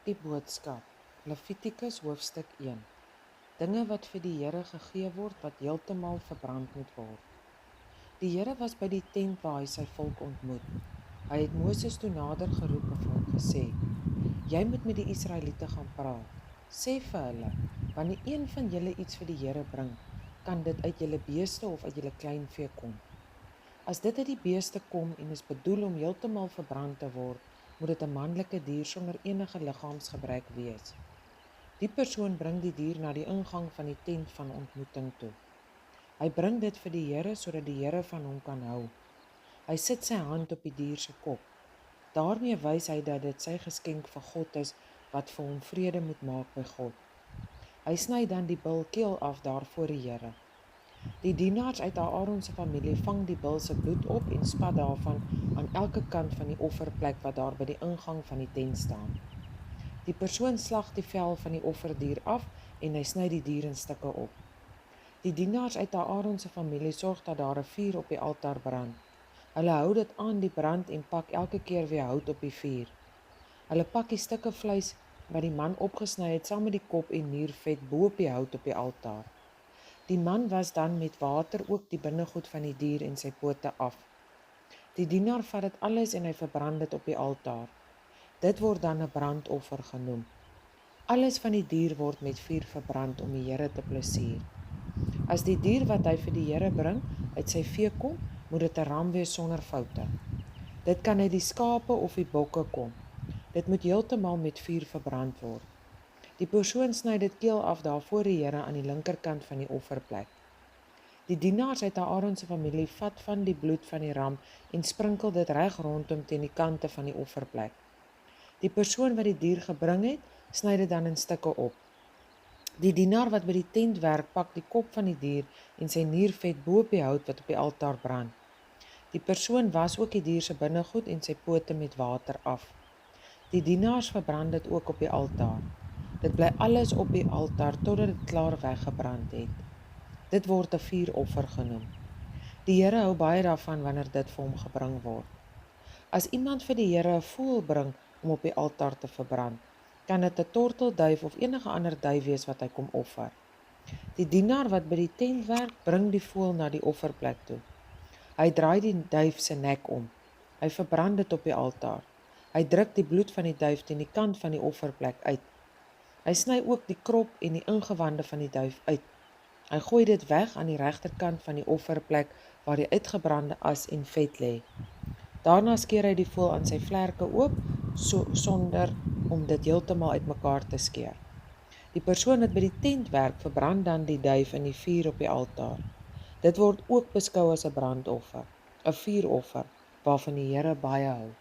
Die boodskap, Levitikus hoofstuk 1. Dinge wat vir die Here gegee word, wat heeltemal verbrand moet word. Die Here was by die tent waar hy sy volk ontmoet. Hy het Moses toe nader geroep en vir hom gesê: Jy moet met die Israeliete gaan praat. Sê vir hulle, wanneer een van julle iets vir die Here bring, kan dit uit julle beeste of uit julle kleinvee kom. As dit uit die beeste kom en is bedoel om heeltemal verbrand te word, moet dit 'n manlike dier sonder enige liggaamsgebruik wees. Die persoon bring die dier na die ingang van die tent van ontmoeting toe. Hy bring dit vir die Here sodat die Here van hom kan hou. Hy sit sy hand op die dier se kop. Daarmee wys hy dat dit sy geskenk vir God is wat vir hom vrede moet maak by God. Hy sny dan die bil keel af daar voor die Here. Die dienaars uit Aaron se familie vang die bil se bloed op en spat daarvan aan elke kant van die offerplek wat daar by die ingang van die tent staan. Die persoon slag die vel van die offerdier af en hy sny die dier in stukke op. Die dienaars uit Aaron se familie sorg dat daar 'n vuur op die altaar brand. Hulle hou dit aan die brand en pak elke keer weer hout op die vuur. Hulle pak die stukke vleis wat die man opgesny het saam met die kop en niervet bo op die hout op die altaar. Die man was dan met water ook die binnegoed van die dier en sy pote af. Die dienaar vat dit alles en hy verbrand dit op die altaar. Dit word dan 'n brandoffer genoem. Alles van die dier word met vuur verbrand om die Here te plesier. As die dier wat hy vir die Here bring uit sy vee kom, moet dit 'n ram wees sonder foute. Dit kan uit die skape of die bokke kom. Dit moet heeltemal met vuur verbrand word. Die persoon sny dit keel af daar voor die Here aan die linkerkant van die offerplek. Die dienaars uit Aaron se familie vat van die bloed van die ram en sprinkel dit reg rondom teen die kante van die offerplek. Die persoon wat die dier gebring het, sny dit dan in stukke op. Die dienaar wat by die tent werk, pak die kop van die dier en sy niervet bo op die hout wat op die altaar brand. Die persoon was ook die dier se binnegoed en sy pote met water af. Die dienaars verbrand dit ook op die altaar. Dit bly alles op die altaar totdat dit klaar weggebrand het. Dit word 'n vuuroffer genoem. Die Here hou baie daarvan wanneer dit vir hom gebring word. As iemand vir die Here 'n voël bring om op die altaar te verbrand, kan dit 'n tortelduif of enige ander duif wees wat hy kom offer. Die dienaar wat by die tent werk, bring die voël na die offerplek toe. Hy draai die duif se nek om. Hy verbrand dit op die altaar. Hy druk die bloed van die duif teen die kant van die offerplek uit. Hy sny ook die krop en die ingewande van die duif uit. Hy gooi dit weg aan die regterkant van die offerplek waar die uitgebrande as en vet lê. Daarna skeer hy die voël aan sy vlerke oop sonder om dit heeltemal uitmekaar te skeer. Die persoon wat by die tent werk, verbrand dan die duif in die vuur op die altaar. Dit word ook beskou as 'n brandoffer, 'n vuuroffer waarvan die Here baie hou.